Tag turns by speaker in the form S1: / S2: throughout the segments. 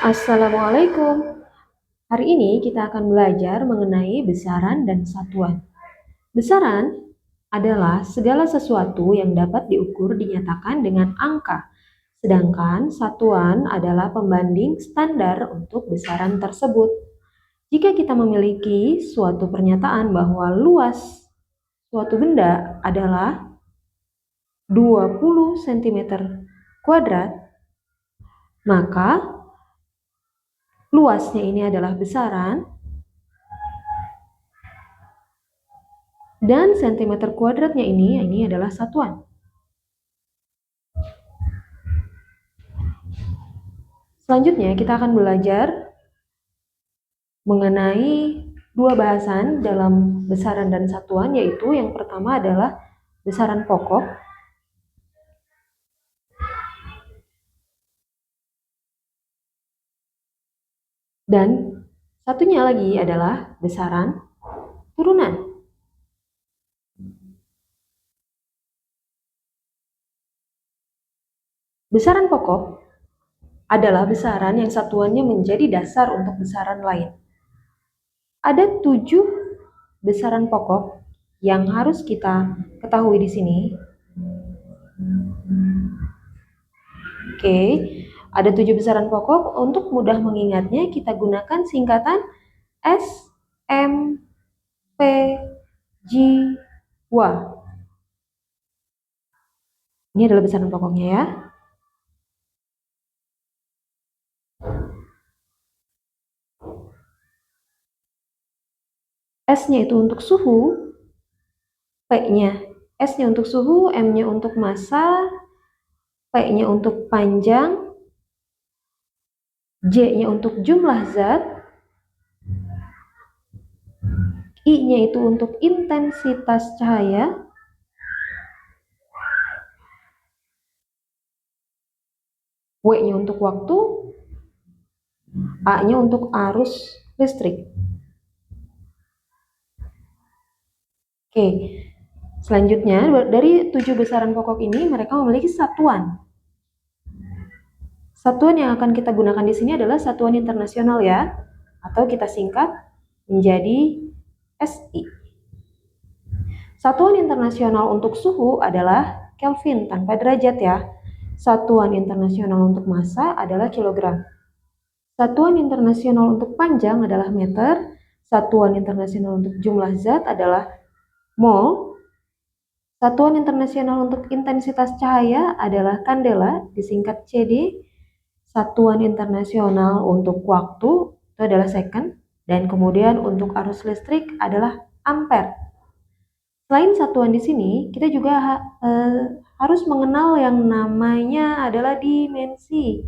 S1: Assalamualaikum. Hari ini kita akan belajar mengenai besaran dan satuan. Besaran adalah segala sesuatu yang dapat diukur dinyatakan dengan angka, sedangkan satuan adalah pembanding standar untuk besaran tersebut. Jika kita memiliki suatu pernyataan bahwa luas suatu benda adalah 20 cm kuadrat, maka luasnya ini adalah besaran dan sentimeter kuadratnya ini adalah satuan. Selanjutnya kita akan belajar mengenai dua bahasan dalam besaran dan satuan, yaitu yang pertama adalah besaran pokok dan satunya lagi adalah besaran turunan. Besaran pokok adalah besaran yang satuannya menjadi dasar untuk besaran lain. Ada 7 besaran pokok yang harus kita ketahui di sini. Oke, ada 7 besaran pokok. Untuk mudah mengingatnya, kita gunakan singkatan S, M, P, J, W. Ini adalah besaran pokoknya ya. S-nya itu untuk suhu, P-nya, S-nya untuk suhu, M-nya untuk massa, P-nya untuk panjang, J-nya untuk jumlah zat, I-nya itu untuk intensitas cahaya, W-nya untuk waktu, A-nya untuk arus listrik. Oke, selanjutnya dari 7 besaran pokok ini mereka memiliki satuan. Satuan yang akan kita gunakan di sini adalah satuan internasional ya, atau kita singkat menjadi SI. Satuan internasional untuk suhu adalah Kelvin tanpa derajat ya. Satuan internasional untuk massa adalah kilogram. Satuan internasional untuk panjang adalah meter. Satuan internasional untuk jumlah zat adalah mol. Satuan internasional untuk intensitas cahaya adalah kandela, disingkat CD. Satuan internasional untuk waktu itu adalah second, dan kemudian untuk arus listrik adalah ampere. Selain satuan di sini, kita juga harus mengenal yang namanya adalah dimensi.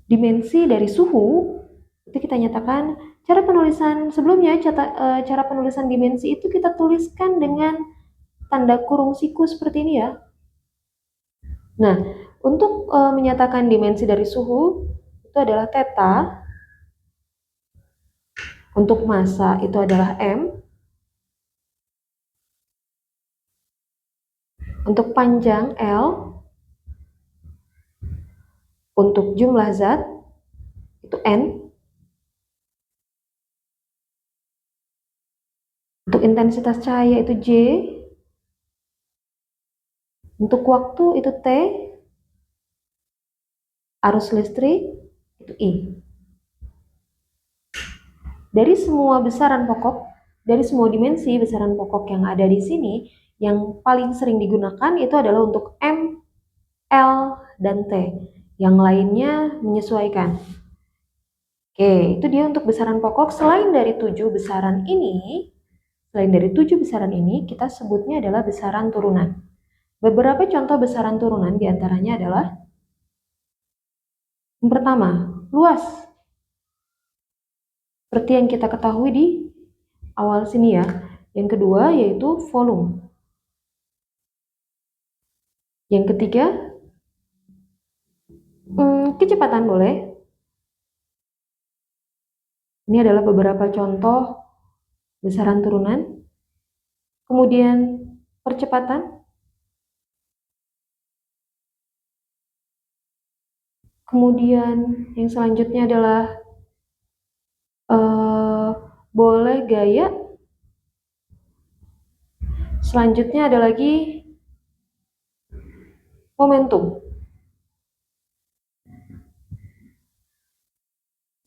S1: Dimensi dari suhu itu kita nyatakan cara penulisan sebelumnya. Cara penulisan dimensi itu kita tuliskan dengan tanda kurung siku seperti ini ya. Nah, untuk menyatakan dimensi dari suhu itu adalah theta. Untuk massa itu adalah M. Untuk panjang L. Untuk jumlah zat itu N. Untuk intensitas cahaya itu J. Untuk waktu itu T. Arus listrik itu I. Dari semua besaran pokok, dari semua dimensi besaran pokok yang ada di sini, yang paling sering digunakan itu adalah untuk M, L, dan T. Yang lainnya menyesuaikan. Oke, itu dia untuk besaran pokok. Selain dari 7 besaran ini, kita sebutnya adalah besaran turunan. Beberapa contoh besaran turunan diantaranya adalah yang pertama, luas. Seperti yang kita ketahui di awal sini ya. Yang kedua yaitu volume. Yang ketiga, kecepatan boleh. Ini adalah beberapa contoh besaran turunan. Kemudian percepatan. Kemudian yang selanjutnya adalah boleh gaya. Selanjutnya ada lagi momentum.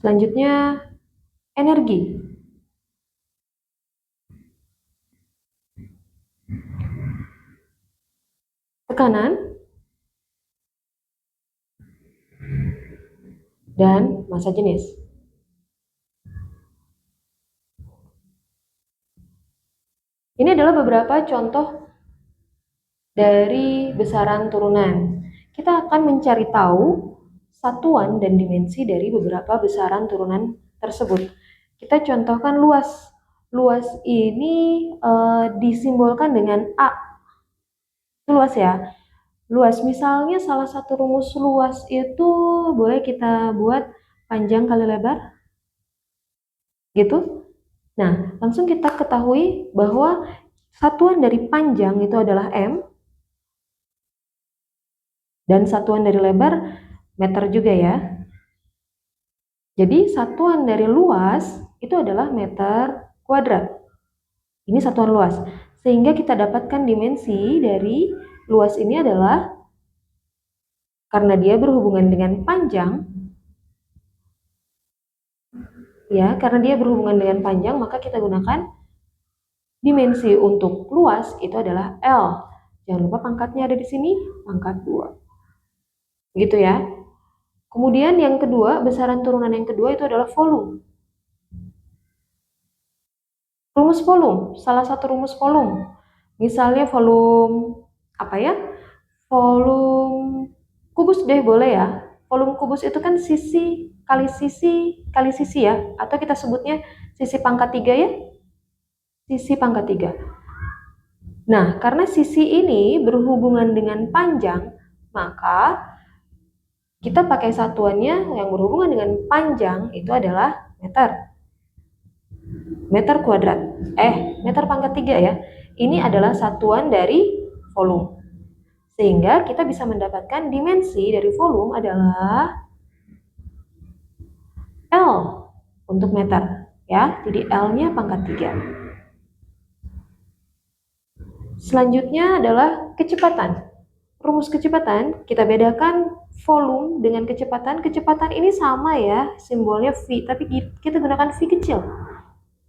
S1: Selanjutnya energi. Tekanan dan massa jenis. Ini adalah beberapa contoh dari besaran turunan. Kita akan mencari tahu satuan dan dimensi dari beberapa besaran turunan tersebut. Kita contohkan luas. Luas ini disimbolkan dengan A. Itu luas ya. Luas, misalnya salah satu rumus luas itu boleh kita buat panjang kali lebar, gitu. Nah, langsung kita ketahui bahwa satuan dari panjang itu adalah M, dan satuan dari lebar meter juga ya. Jadi satuan dari luas itu adalah meter kuadrat. Ini satuan luas. Sehingga kita dapatkan dimensi dari luas ini adalah, karena dia berhubungan dengan panjang, ya, karena dia berhubungan dengan panjang, maka kita gunakan dimensi untuk luas itu adalah L. Jangan lupa pangkatnya ada di sini, pangkat 2. Gitu ya. Kemudian yang kedua, besaran turunan yang kedua itu adalah volume. Rumus volume, salah satu rumus volume. Misalnya volume apa ya? Volume kubus deh boleh ya. Volume kubus itu kan sisi kali sisi ya, atau kita sebutnya sisi pangkat 3 ya. Sisi pangkat 3. Nah, karena sisi ini berhubungan dengan panjang, maka kita pakai satuannya yang berhubungan dengan panjang itu adalah meter. Meter kuadrat. Meter pangkat 3 ya. Ini adalah satuan dari volume. Sehingga kita bisa mendapatkan dimensi dari volume adalah L untuk meter. Ya, jadi L-nya pangkat 3. Selanjutnya adalah kecepatan. Rumus kecepatan, kita bedakan volume dengan kecepatan. Kecepatan ini sama ya, simbolnya V, tapi kita gunakan V kecil.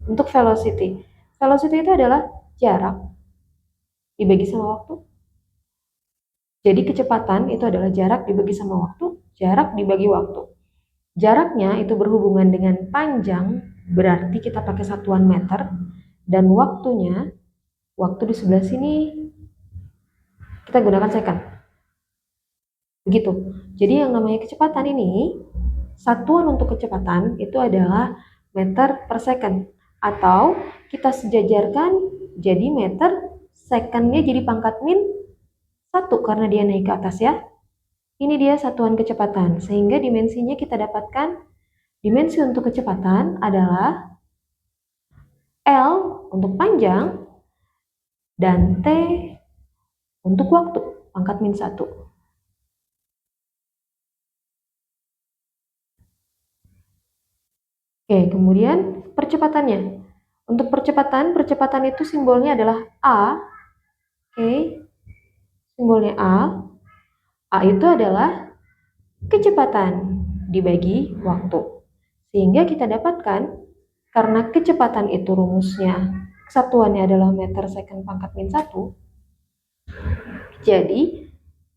S1: Untuk velocity. Velocity itu adalah jarak dibagi sama waktu. Jadi kecepatan itu adalah jarak dibagi sama waktu, jarak dibagi waktu. Jaraknya itu berhubungan dengan panjang, berarti kita pakai satuan meter, dan waktunya, waktu di sebelah sini, kita gunakan second. Begitu. Jadi yang namanya kecepatan ini, satuan untuk kecepatan itu adalah meter per second. Atau kita sejajarkan jadi meter, secondnya jadi pangkat min 1 karena dia naik ke atas ya. Ini dia satuan kecepatan, sehingga dimensinya kita dapatkan, dimensi untuk kecepatan adalah L untuk panjang dan T untuk waktu, pangkat min 1. Oke, kemudian percepatannya. Untuk percepatan itu simbolnya adalah A. Oke, simbolnya A. A itu adalah kecepatan dibagi waktu. Sehingga kita dapatkan, karena kecepatan itu rumusnya, satuannya adalah meter second pangkat min 1. Jadi,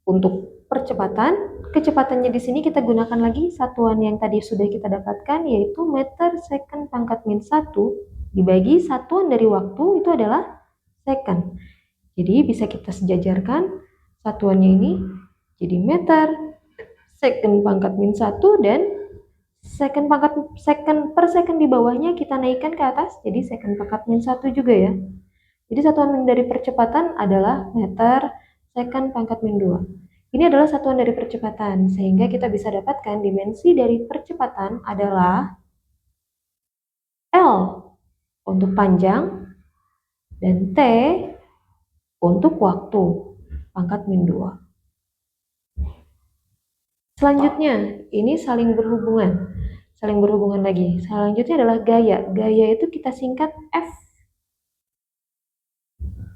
S1: untuk percepatan, kecepatannya di sini kita gunakan lagi satuan yang tadi sudah kita dapatkan, yaitu meter second pangkat min 1 dibagi satuan dari waktu itu adalah second. Jadi bisa kita sejajarkan satuannya ini jadi meter second pangkat min 1 dan second per second di bawahnya kita naikkan ke atas jadi second pangkat min 1 juga ya. Jadi satuan dari percepatan adalah meter second pangkat min 2. Ini adalah satuan dari percepatan, sehingga kita bisa dapatkan dimensi dari percepatan adalah L untuk panjang dan T untuk waktu, pangkat min 2. Selanjutnya, ini saling berhubungan. Saling berhubungan lagi. Selanjutnya adalah gaya. Gaya itu kita singkat F.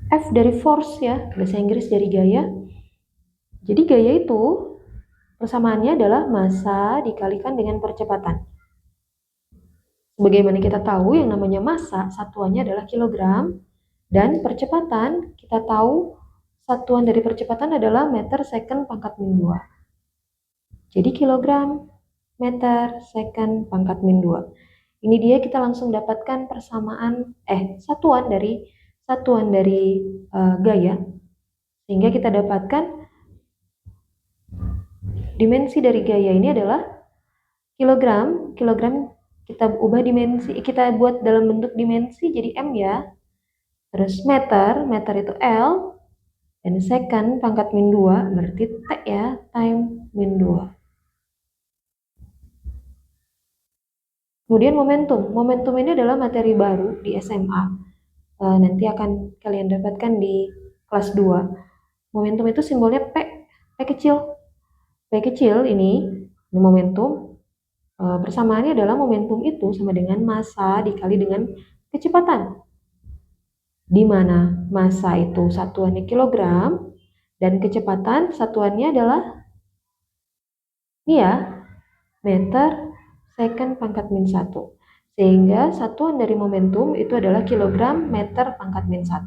S1: F dari force ya, bahasa Inggris dari gaya. Jadi gaya itu persamaannya adalah massa dikalikan dengan percepatan. Sebagaimana kita tahu yang namanya massa, satuannya adalah kilogram, dan percepatan, kita tahu satuan dari percepatan adalah meter second pangkat min 2. Jadi kilogram, meter second pangkat min 2. Ini dia kita langsung dapatkan persamaan, satuan dari gaya. Sehingga kita dapatkan dimensi dari gaya ini adalah kilogram. Kilogram kita ubah dimensi, kita buat dalam bentuk dimensi jadi M ya. Terus meter itu L, dan second pangkat min 2 berarti T ya, time min 2. Kemudian momentum ini adalah materi baru di SMA. Nanti akan kalian dapatkan di kelas 2. Momentum itu simbolnya P kecil. P kecil ini momentum, persamaannya adalah momentum itu sama dengan massa dikali dengan kecepatan, di mana massa itu satuannya kilogram dan kecepatan satuannya adalah ini ya, meter second pangkat min 1. Sehingga satuan dari momentum itu adalah kilogram meter pangkat min 1.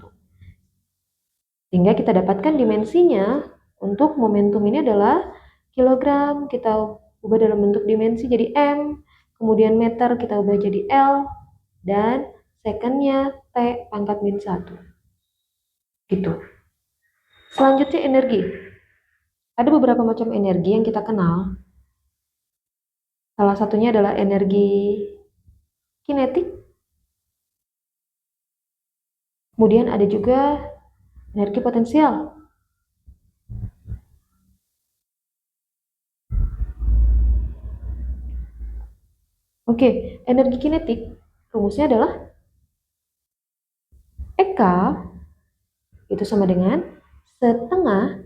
S1: Sehingga kita dapatkan dimensinya untuk momentum ini adalah kilogram, kita ubah dalam bentuk dimensi jadi M, kemudian meter kita ubah jadi L, dan secondnya T pangkat min 1. Gitu. Selanjutnya energi. Ada beberapa macam energi yang kita kenal. Salah satunya adalah energi kinetik. Kemudian ada juga energi potensial. Oke, energi kinetik rumusnya adalah EK itu sama dengan setengah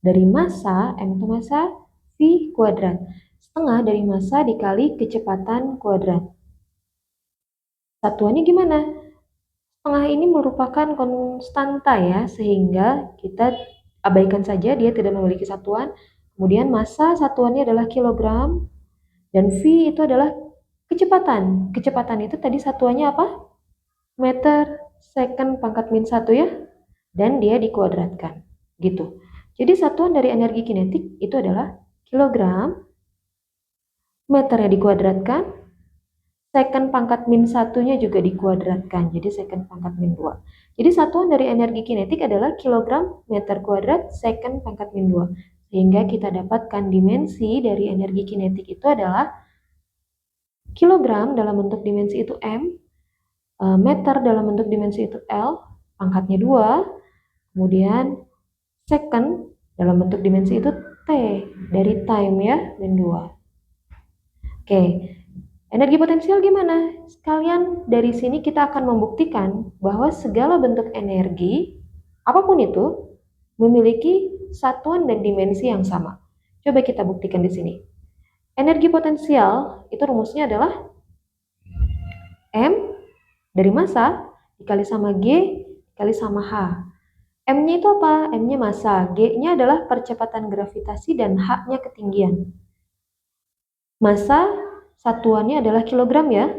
S1: dari massa, M itu massa, V kuadrat. Setengah dari massa dikali kecepatan kuadrat. Satuannya gimana? Setengah ini merupakan konstanta ya, sehingga kita abaikan saja, dia tidak memiliki satuan. Kemudian massa satuannya adalah kilogram, dan V itu adalah kecepatan. Kecepatan itu tadi satuannya apa? Meter second pangkat min 1 ya, dan dia dikuadratkan gitu. Jadi satuan dari energi kinetik itu adalah kilogram, meternya dikuadratkan, second pangkat min 1-nya juga dikuadratkan, jadi second pangkat min 2. Jadi satuan dari energi kinetik adalah kilogram meter kuadrat second pangkat min 2. Sehingga kita dapatkan dimensi dari energi kinetik itu adalah kilogram dalam bentuk dimensi itu M, meter dalam bentuk dimensi itu L, pangkatnya 2, kemudian second dalam bentuk dimensi itu T, dari time ya, min 2. Oke, energi potensial gimana? Sekalian dari sini kita akan membuktikan bahwa segala bentuk energi, apapun itu, memiliki satuan dan dimensi yang sama. Coba kita buktikan di sini. Energi potensial itu rumusnya adalah M dari massa dikali sama G dikali sama H. M-nya itu apa? M-nya massa, G-nya adalah percepatan gravitasi, dan H-nya ketinggian. Massa satuannya adalah kilogram ya.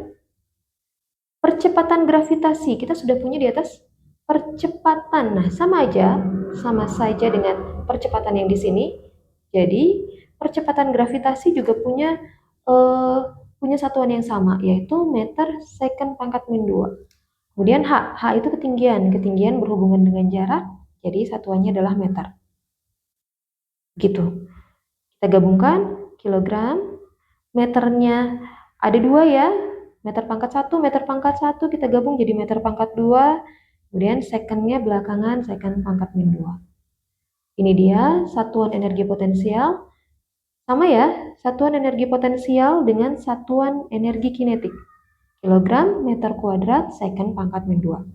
S1: Percepatan gravitasi kita sudah punya di atas percepatan. Nah, sama saja dengan percepatan yang di sini. Jadi, percepatan gravitasi juga punya satuan yang sama, yaitu meter second pangkat min 2. Kemudian H itu ketinggian berhubungan dengan jarak, jadi satuannya adalah meter. Gitu. Kita gabungkan kilogram, meternya ada 2 ya, meter pangkat 1 kita gabung jadi meter pangkat 2, kemudian secondnya belakangan second pangkat min 2. Ini dia satuan energi potensial. Sama ya, satuan energi potensial dengan satuan energi kinetik. Kilogram meter kuadrat second pangkat min 2.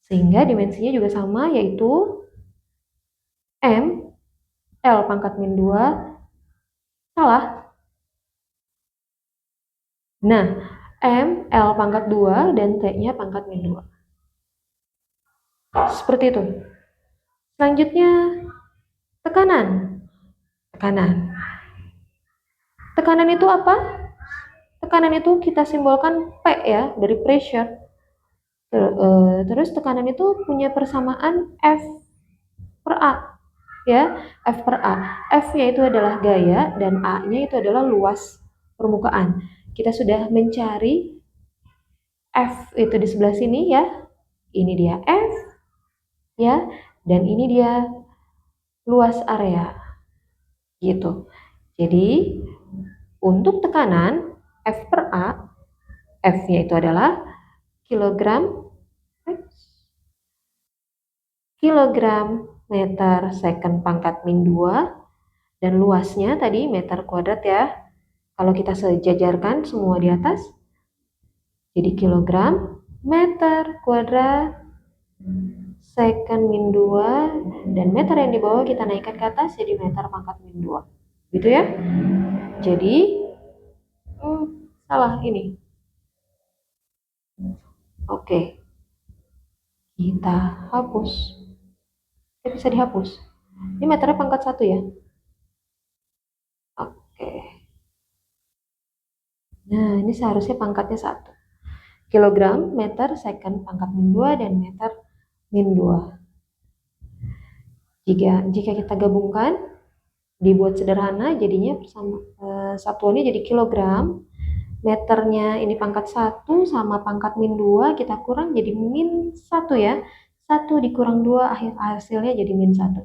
S1: Sehingga dimensinya juga sama, yaitu M, L pangkat min 2, Salah. Nah, M, L pangkat 2, dan T-nya pangkat min 2. Seperti itu. Selanjutnya, tekanan. Tekanan. Tekanan itu apa? Tekanan itu kita simbolkan P ya, dari pressure. Terus tekanan itu punya persamaan F per A. Ya, F per A. F-nya itu adalah gaya dan A-nya itu adalah luas permukaan. Kita sudah mencari F itu di sebelah sini ya. Ini dia F ya, dan ini dia luas area gitu. Jadi untuk tekanan F per A, F-nya itu adalah kilogram meter second pangkat min 2, dan luasnya tadi meter kuadrat ya. Kalau kita sejajarkan semua di atas, jadi kilogram meter kuadrat second min 2, dan meter yang di bawah kita naikkan ke atas jadi meter pangkat min 2. Gitu ya. Jadi salah ini. Oke. Kita hapus. Bisa dihapus. Ini meternya pangkat 1 ya. Oke. Nah, ini seharusnya pangkatnya 1. Kilogram meter second pangkat min 2 dan meter min 2. Jika kita gabungkan, dibuat sederhana, jadinya satuannya jadi kilogram. Meternya ini pangkat 1 sama pangkat min 2, kita kurang jadi min 1 ya. 1 dikurang 2, hasilnya jadi min 1.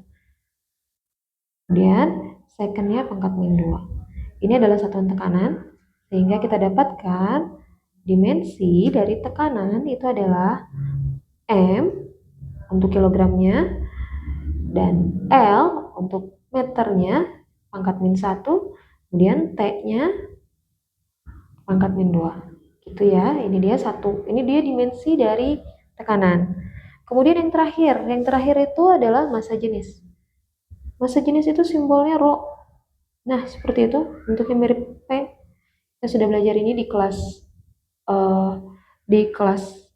S1: Kemudian secondnya pangkat min 2. Ini adalah satuan tekanan, sehingga kita dapatkan dimensi dari tekanan itu adalah M untuk kilogramnya, dan L untuk meternya pangkat min 1, kemudian T-nya pangkat min 2. Gitu ya, ini dia dimensi dari tekanan. Kemudian yang terakhir itu adalah massa jenis. Massa jenis itu simbolnya Rho. Nah, seperti itu, bentuknya mirip P. Kita sudah belajar ini di kelas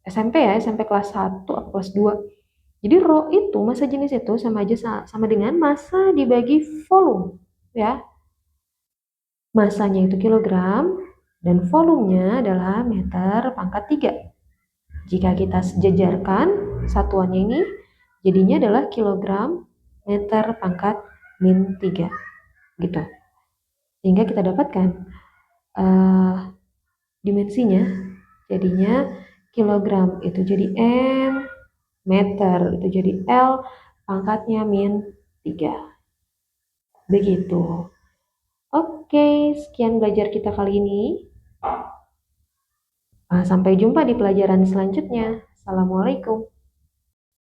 S1: SMP ya, SMP kelas 1 atau kelas 2. Jadi Rho itu, massa jenis itu sama dengan massa dibagi volume ya. Massanya itu kilogram dan volumenya adalah meter pangkat 3. Jika kita sejajarkan satuannya ini, jadinya adalah kilogram meter pangkat min 3 gitu. Sehingga kita dapatkan dimensinya, jadinya kilogram itu jadi M, meter itu jadi L, pangkatnya min 3. Begitu. Oke, sekian belajar kita kali ini. Sampai jumpa di pelajaran selanjutnya. Assalamualaikum.